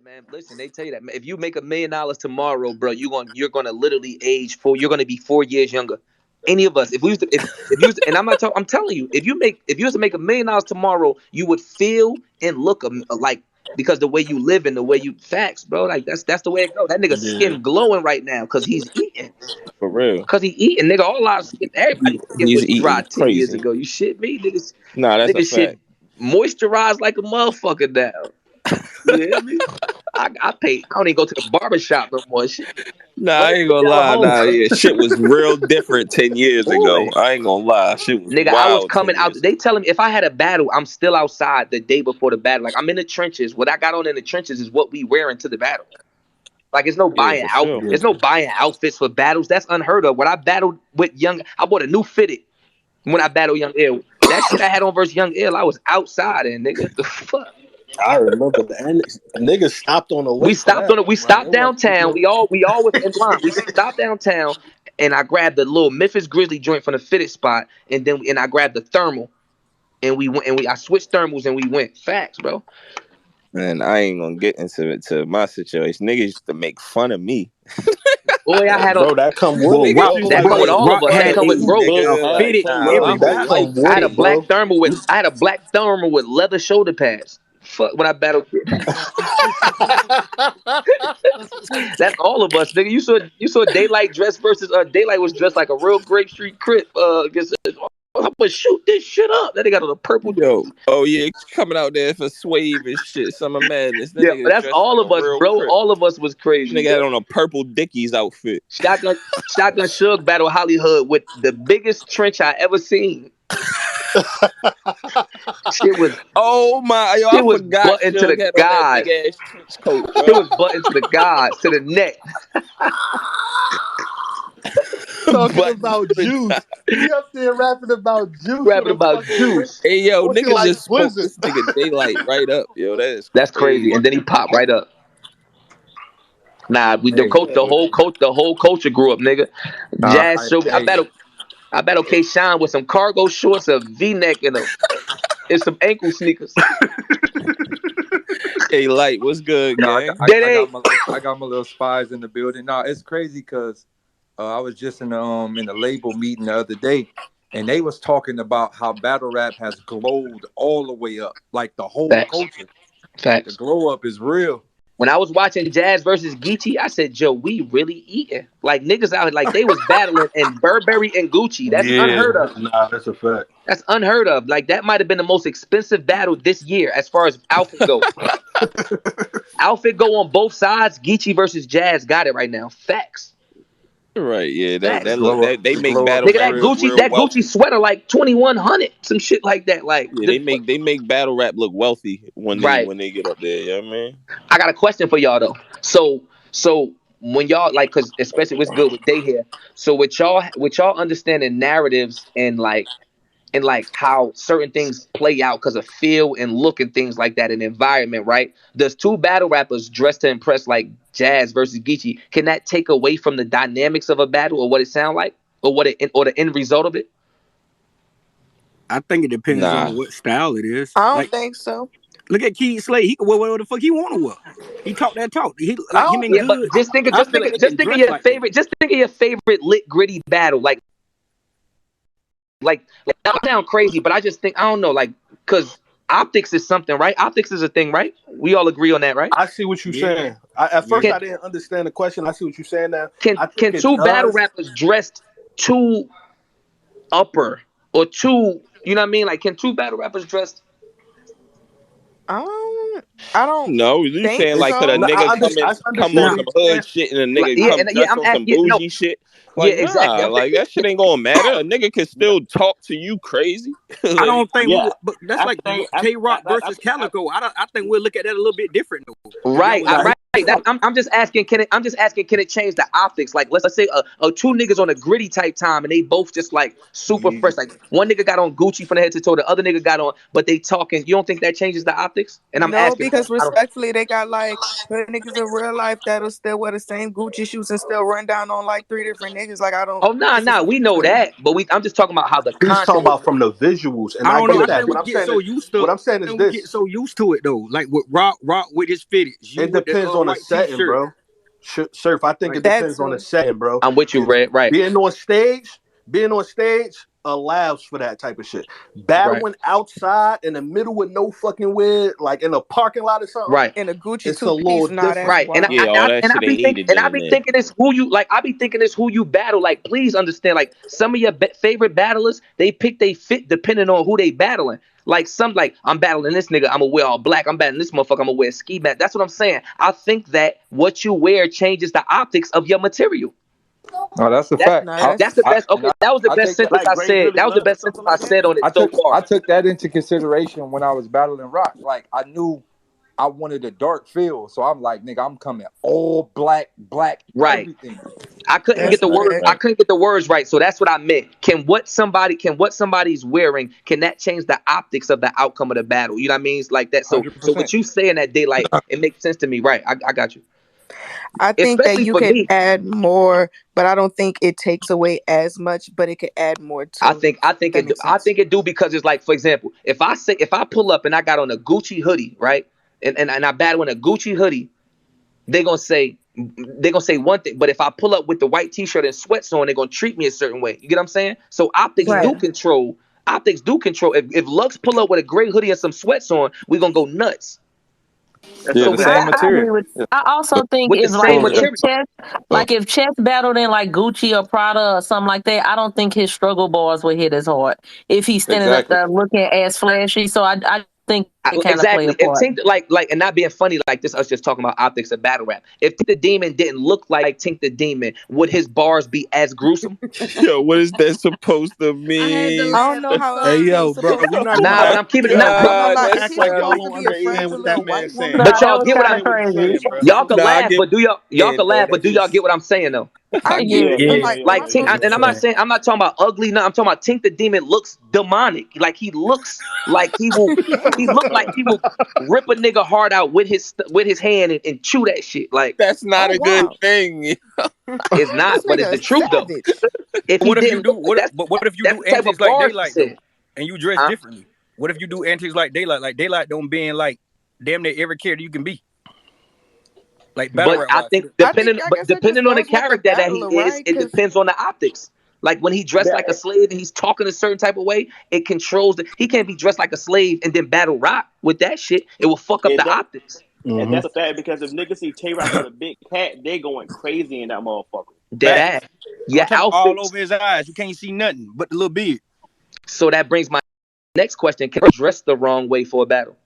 man. Listen, they tell you that man, if you make $1 million tomorrow, bro, you're gonna literally age four. You're gonna be 4 years younger. Any of us, if we used to, if you used to, and I'm not talking, I'm telling you, if you used to make $1 million tomorrow, you would feel and look like because the way you live and the way you facts, bro. Like that's the way it goes. That nigga Yeah, skin glowing right now because he's eating. For real. Cause he eating, nigga. All our skin, everybody's skin He's was dry eating 10 years crazy. ago. You shit me, niggas. Nah, that's a Nigga shit fact. moisturized like a motherfucker now. You hear me? I pay. I don't even go to the barber shop no more. Shit. Nah, Go I to ain't the gonna yellow lie. home. Nah, yeah, shit was real different 10 years ago. Boy, I ain't gonna lie. Shit was nigga, I was wild coming 10 out. years They ago. telling me if I had a battle, I'm still outside the day before the battle. Like I'm in the trenches. What I got on in the trenches is what we wearing to the battle. Like it's no Yeah, buying for out. sure. yeah. It's no buying outfits for battles. That's unheard of. When I battled with Young, I bought a new fitted. When I battled Young Ill, that shit I had on versus Young Ill, I was outside and nigga, the fuck. I remember that. And niggas stopped on the We way for stopped that. on it. We Like it stopped wasn't downtown. no. We all was in line. We stopped downtown, and I grabbed the little Memphis Grizzly joint from the fitted spot, and I grabbed the thermal, and we went and I switched thermals and we went. Facts, bro. And I ain't gonna get into it to my situation. Niggas used to make fun of me. Boy, I had a Bro, that come with Bro, it, Niggas Rock, bro. used to that Like come with make bro, all of Rock us. fun That had of come a with me, suit, growth. a nigga. fitted, Nah, bro, everything. that like come I with had a it, black bro. thermal with leather shoulder pads. Fuck when I battled. That's all of us, nigga. You saw Daylyt dress versus Daylyt was dressed like a real Grape Street Crip against I'm gonna shoot this shit up. Then they got on a purple yo, oh yeah, coming out there for Swave and shit, Summer Madness. That yeah, but nigga that's dressed like all a of us, real bro. crip. All of us was crazy, Nigga had bro. on a purple Dickies outfit. Shotgun Shug battle Hollywood with the biggest trench I ever seen. Shit was Oh my, yo, I shit was forgot button to Suge the had on that big gods. ass trench coat, Shit bro. was button to the gods to the neck. Talking Buttons about to the juice. top. He up there rapping about juice with Rapping a about fucking juice. Hey yo, looking niggas like just spoke Blizzard. this nigga Daylyt right up, yo. That is That's crazy. crazy. And then he popped right up. Nah, we the Hey, coach, the whole culture grew up, nigga. nah, Jazz showed me. hey, I battled K Shine with some cargo shorts, a V-neck, and some ankle sneakers. Hey, Light, what's good, no, gang? Then they I got my little spies in the building. No, it's crazy because I was just in the label meeting the other day, and they was talking about how battle rap has glowed all the way up, like the whole facts, culture. The facts. glow up is real. When I was watching Jazz versus Geechee, I said, Joe, we really eating. Like niggas out here, like they was battling in Burberry and Gucci. That's unheard Yeah, of. nah, that's a fact. That's unheard of. Like that might have been the most expensive battle this year as far as outfit go. Outfit go on both sides. Geechee versus Jazz got it right now. Facts. Right, yeah, The Facts. that look glow up, that they the make glow up battle is Nigga, rap that real. look Gucci, real that Gucci wealthy. sweater like 2,100, some shit like that. Like, Yeah, they make battle rap look wealthy when they right. when they get up there. You know what I mean? I got a question for y'all though. So when y'all like, cause especially what's good with Day here. So with y'all understanding narratives and how certain things play out because of feel and look and things like that and environment, right? Does two battle rappers dressed to impress like Jazz versus Geechee, can that take away from the dynamics of a battle or what it sound like or or the end result of it? I think it depends Nah, on what style it is. I don't Like, think so. look at Keith Slade. He can wear whatever the fuck he want to wear. He talk that talk. He I like him don't and Yeah, think. but Good. just think of I just feel think like of they just can think of dress your like that. favorite just think of your favorite lit gritty battle. Like that sound crazy, but I just think I don't know, like because optics is something, right? Optics is a thing, right? We all agree on that, right? I see what you're Yeah, saying. At yeah. first, Can I didn't understand the question. I see what you're saying now. can I think can it two battle does. rappers dressed too upper or too, you know what I mean? Like can two battle rappers dressed I don't no, you think saying like It's could a so. no, nigga I come on understand Now, what some you're saying. hood shit and a like nigga yeah, come and yeah, dress I'm on some asking no, bougie shit? yeah, Like exactly. nah, like that shit ain't gonna matter. A nigga can still talk to you crazy. I Like don't think we Yeah, would, but that's I like think K Rock versus Calico. I think we'll look at that a little bit different though. If that Right, was like, right. I'm just asking. Can it change the optics? Like, let's say a two niggas on a gritty type time, and they both just like super yeah. fresh. Like one nigga got on Gucci from the head to toe, the other nigga got on, but they talking. You don't think that changes the optics? And I'm No, asking because I don't. respectfully, they got like hood niggas in real life that'll still wear the same Gucci shoes and still run down on like 3 different niggas. Like I don't. Oh nah, It's just nah, we know that, but I'm just talking about how the He's talking content is. about from the visuals, and I I don't know. get I that. think we get so used to. What I'm saying is We get this: so used to it though. Like with Rock with his fitteds, you it with the depends on the white setting, t-shirt. bro. Surf, I think Like it that depends on the too. setting, bro. I'm with you, It's Red. Right, being on stage allows for that type of shit. right, Battling outside in the middle with no fucking weird, like in a parking lot or something, right. And a Gucci it's a two little piece, nah, that's different. Right, and Yeah, wild. all that shit they hated I down be there. thinking it's who you like. I be thinking it's who you battle. Like, please understand. Like, some of your favorite battlers, they pick they fit depending on who they battling. Like I'm battling this nigga, I'm gonna wear all black. I'm battling this motherfucker, I'm gonna wear ski mask. That's what I'm saying. I think that what you wear changes the optics of your material. No, that's a That's fact. No, I, that's the that's best. and Okay, that was the I best take that. sentence Like I Graves said. really That was the love or best sentence something I like that. said on it so I far. took that into consideration when I was battling Rock. Like I knew I wanted a dark feel, so I'm like, nigga, I'm coming all black, Right. everything. I couldn't get that's the word. lit. I couldn't get the words right, so that's what I meant. Can what somebody's wearing, can that change the optics of the outcome of the battle? You know what I mean? It's like that. So 100%. what you saying that Daylyt, it makes sense to me. Right. I got you. I think that Especially you for could me. add more, but I don't think it takes away as much, but it could add more to it. If that makes I sense. think it do because it's like, for example, if I pull up and I got on a Gucci hoodie, right? And I battle in a Gucci hoodie, they're gonna say one thing, but if I pull up with the white t-shirt and sweats on, they're gonna treat me a certain way. You get what I'm saying? So Yeah. optics do control. If Lux pull up with a gray hoodie and some sweats on, we're gonna go nuts. That's Yeah, So a the we same fact. I material. agree with. Yeah. I also think with the if like same if material. Chess battled in like Gucci or Prada or something like that, I don't think his struggle bars would hit as hard if he's standing up Exactly. there looking as flashy. So I think it kind of play a Exactly. If part. Tink and not being funny like this, us just talking about optics of battle rap. If Tink the Demon didn't look like Tink the Demon, would his bars be as gruesome? Yo, what is that supposed to I had to mean? I don't laugh know at how Hey else something. he yo, was bro, supposed we're to not do gonna Nah, but that. act. I'm keeping it. We're Nah, not I ain't gonna gonna God, lie. Is that's act he like really y'all about so to don't be a understand friendly what crazy. that little man white saying, woman? No, but bro. that y'all was We get what kind I of understand what he's crazy. saying, bro. y'all can Nah, I laugh, get but y'all it, can bro. laugh, but That's do y'all just get what I'm saying though? I Yeah. get it, Yeah, but yeah, like, yeah, am I Like yeah, Tink, supposed yeah. to and I'm feel? not saying I'm not talking about ugly. No, I'm talking about Tink the Demon looks demonic. Like he look like he will rip a nigga heart out with his hand and chew that shit. Like that's not Oh a good wow, thing. it's this not, but it's nigga the is truth though. savage. If he What if you didn't do look like what? But what if you that's do the type antics of like bars he Daylyt said. though, and you dress Huh? differently? What if you do antics like Daylyt? Like Daylyt don't be in like damn near every character you can be, like battle But rap I wise. think I guess it just depending on the goes with the character that he battler, is, right? it Because depends on the optics. Like when he dressed like a That, slave and he's talking a certain type of way, it controls he can't be dressed like a slave and then battle rock with that shit. It will fuck up and the that optics. and Mm-hmm. that's a fact because if niggas see Tay Rock with a big hat, they going crazy in that motherfucker. Dead ass. Facts. Your I'm talking about all outfits. over his eyes. You can't see nothing but the little beard. So that brings my next question. Can I dress the wrong way for a battle?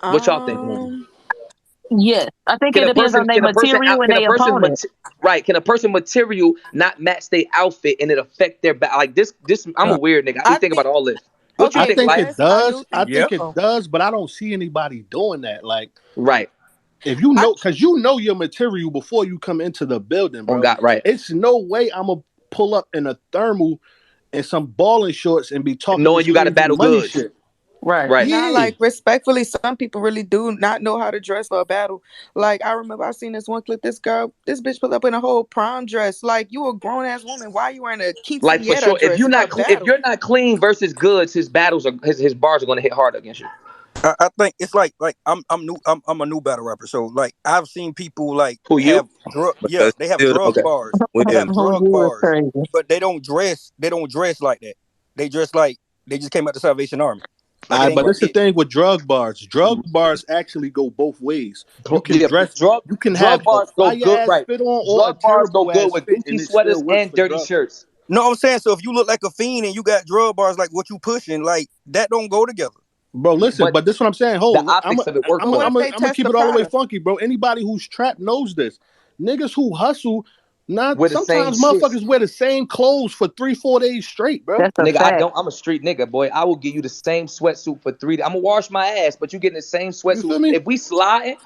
What y'all think? um, Yes, I think Can it a depends person on their can a person material out and can a their person opponent. right? Can a person material not match their outfit and it affect their like this? I'm a weird nigga. I be I thinking think about all this. What you I okay, think? think Like it yes, I does. do I think Yeah. think it so. does, but I don't see anybody doing that. Like, right if you I know, because you know your material before you come into the building, on bro. God, right? It's no way I'm gonna pull up in a thermal and some balling shorts and be talking Knowing this you got to crazy battle money goods, shit. Right. right? Nah, Yeah, like respectfully, some people really do not know how to dress for a battle. Like I remember I seen this one clip. This bitch put up in a whole prom dress. Like you a grown ass woman. Why you wearing a Like for quinceanera sure, dress for a if battle? you're not clean versus goods, his bars are going to hit hard against you. I think it's like I'm new. I'm a new battle rapper. So like I've seen people like Who you? have drug. But Yeah, that's they have still the drug Okay. bars. They win. have Who drug you is bars, crazy. but they don't dress. They don't dress like that. They dress like they just came out the Salvation Army. Like all it right, ain't but gonna that's the get. thing with drug bars. Drug bars actually go both ways. You can Yeah, dress, you can drug have a bars go fire good, ass right? fit on or a Drug bars go terrible good ass with fit, Gucci and it still sweaters works and for dirty drug. shirts. No, I'm saying so. If you look like a fiend and you got drug bars, like what you pushing, like that don't go together. Bro, listen, But but this is what I'm saying. the Hold, optics of it work But what though. if they I'm gonna test keep the it all the way product? funky, bro. Anybody who's trapped knows this. Niggas who hustle, not We're the same sometimes shit. motherfuckers wear the same clothes for 3-4 days straight, bro. That's a Nigga, I fact. don't. I'm a street nigga, boy. I will give you the same sweatsuit for 3 days. I'm gonna wash my ass, but you getting the same You sweatsuit. feel me? If we sliding,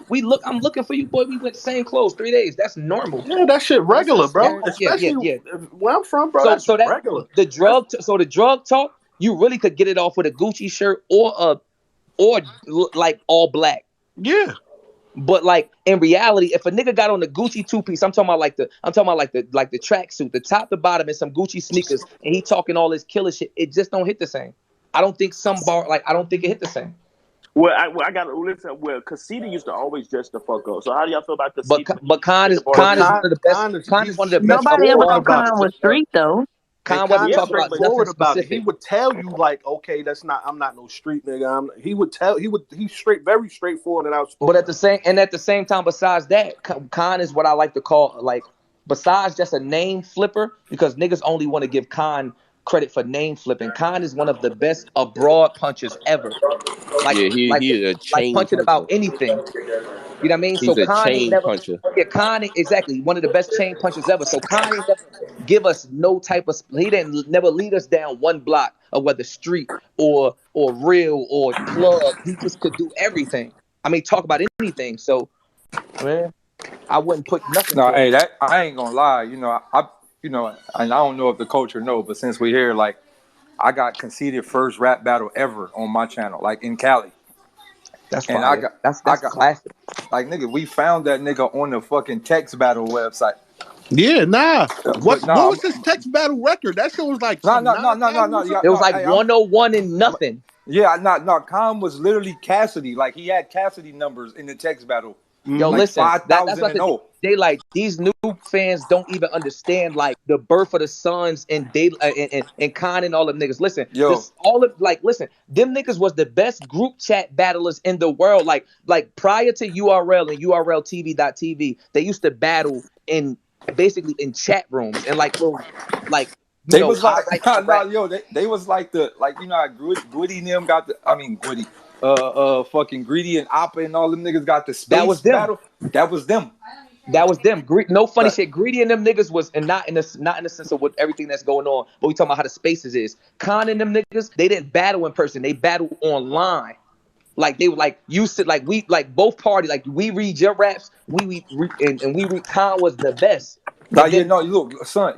I'm looking for you, boy. We went same clothes 3 days. That's normal. Yeah, that shit That's regular, bro. respect. Especially Yeah. where I'm from, bro. So That's so that regular. the That's drug talk, you really could get it off with a Gucci shirt or or like all black. Yeah. But like in reality, if a nigga got on the Gucci 2-piece, I'm talking about like the tracksuit, the top to bottom, and some Gucci sneakers, and he talking all this killer shit, it just don't hit the same. I don't think I don't think it hit the same. Well, I got to listen. Well, Cassidy used to always dress the fuck up. So how do y'all feel about But Cassidy when but he get the bar But Khan is review? one of the best. Khan is one of the best Nobody up ever forward thought front about it. Khan was street though. And Khan wasn't Khan is talking Yeah, about but nothing straightforward about it. He specific. would tell you like, okay, I'm not no street nigga. He's very straightforward and outspoken. But at the same time, besides that, Khan is what I like to call like, besides just a name flipper, because niggas only want to give Khan credit for name flipping. Khan is one of the best abroad punchers ever. Like Yeah, like he is a chain punching puncher. about anything. You know what I mean? So He's a Khan ain't chain never, puncher. yeah, exactly one of the best chain punchers ever. So Khan ain't never give us no type of, he didn't never lead us down one block of whether street or real or plug. He just could do everything. I mean, talk about anything. So man, I wouldn't put nothing No, past hey, him. that I ain't gonna lie. And I don't know if the culture know, but since we here, like, I got conceded first rap battle ever on my channel, like in Cali, That's and I fire. got, That's I got, classic. like, nigga, we found that nigga on the fucking text battle website. Yeah, nah. But What no, was his text battle record? That shit was like no, some no, no, no, no, 9,000 no, or yeah, It something. was no. like Hey, 101 and nothing. yeah, no. Khan was literally Cassidy. Like, he had Cassidy numbers in the text battle, Yo, like listen, that's 5,000 what and the oh. they like. These new fans don't even understand like the birth of the sons and and Khan and all them niggas. Listen, Yo, this all of like listen, them niggas was the best group chat battlers in the world. Like prior to URL and URLTV.tv, they used to battle in basically in chat rooms and like little like they was I like, write, I nah, rap. yo, they was like how Gwitty and them got Gwitty, fucking Greedy and Appa and all them niggas got the That space was them. battle. That was them. That was them. No funny Like, shit. Greedy and them niggas was, and not in the sense of what everything that's going on, but we talking about how the spaces is. Khan and them niggas, they didn't battle in person. They battled online. Like they were like used to like we like both parties. Like we read your raps, and we read. Khan was the best, and yeah, then no, look, son,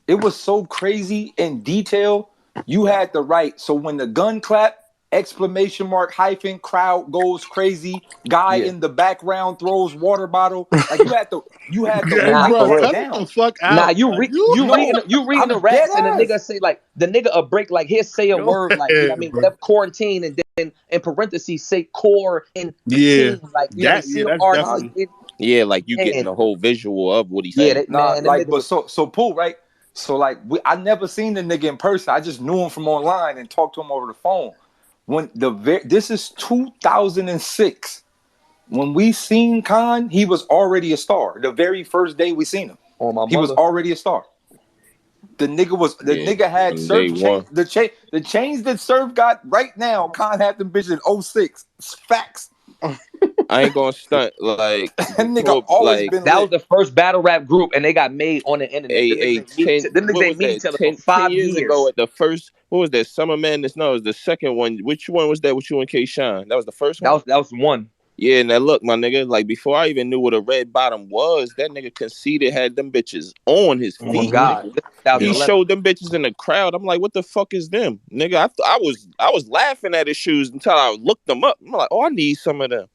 it was so crazy in detail. You had to write. So when the gun clap, exclamation mark, hyphen, crowd goes crazy, guy yeah, in the background throws water bottle. Like, you had to Hey, nah, write bro, for that real. cut it the down. fuck Nah, out. Like, No, you reading the I'm dead raps, and the ass. nigga say like the nigga a break like he'll say a go word like you know what I ahead, mean bro. whatever quarantine, and then in parentheses say core and Yeah. king like you know what I mean That's Nah, definitely. CORT. Yeah, like you getting Man, the whole visual of what he's yeah, saying. man, them like, niggas but was so Pooh, right? So like, I never seen the nigga in person. I just knew him from online and talked to him over the phone. This is 2006. When we seen Khan, he was already a star. The very first day we seen him, on my he was mother. already a star. The Yeah, nigga had from day Surf chain, one. the chains that Surf got right now. Khan had them bitches in '06. It's facts. I ain't gonna stunt like That nigga before. always Like been That was lit. the first battle rap group, and they got made on the internet. a 10. Them niggas What ain't was meet that? each other for 10 5 years ago years. at the first. What was that? Summer Madness? No, it was the second one. Which one was that with you and K Shine? That was the first one. That was one. Yeah, now look, my nigga, like before I even knew what a red bottom was, that nigga conceded had them bitches on his Oh my feet, Mhm. God, nigga. this He 2011. showed them bitches in the crowd. I'm like, what the fuck is them, nigga? I was laughing at his shoes until I looked them up. I'm like, oh, I need some of them.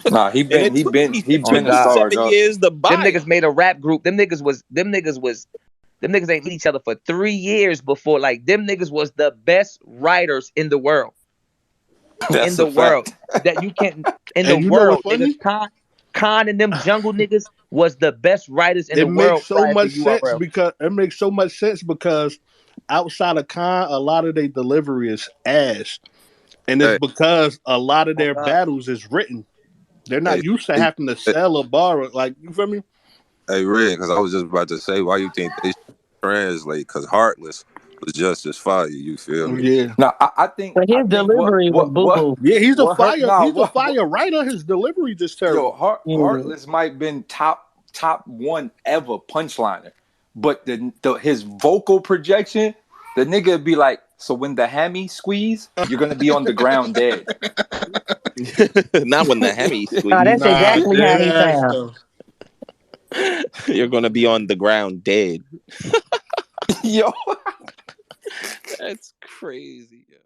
Nah, he And been he been he Oh been took a me God, star, 7 dog. years to them buy niggas them. made a rap group. Them niggas ain't meet each other for 3 years before. Like them niggas was the best writers in the world. In That's the a world fact. that you can't in the And you know what's world, nigga. funny? Khan and them jungle niggas was the best writers in the It makes world so prior to much sense URL. because outside of Khan, a lot of their delivery is ass, and it's Hey, because a lot of Oh their God. battles is written. They're Hey, not used to hey, having to sell or borrow. Like you feel me? hey, Red, because I was just about to say, why you think they should translate? Because Heartless was just as fire. You feel me? Yeah, Now I But his think delivery was boo boo. yeah. what hurt now He's a fire writer. His delivery just yo terrible. Heartless might been top one ever punchliner, but his vocal projection, the nigga would be like, so when the hammy squeeze, you're gonna be on the ground dead. not when the Hemi Nah, squeeze. that's Nah, exactly how dead he ass sounds. though. You're gonna be on the ground dead. Yo. That's crazy.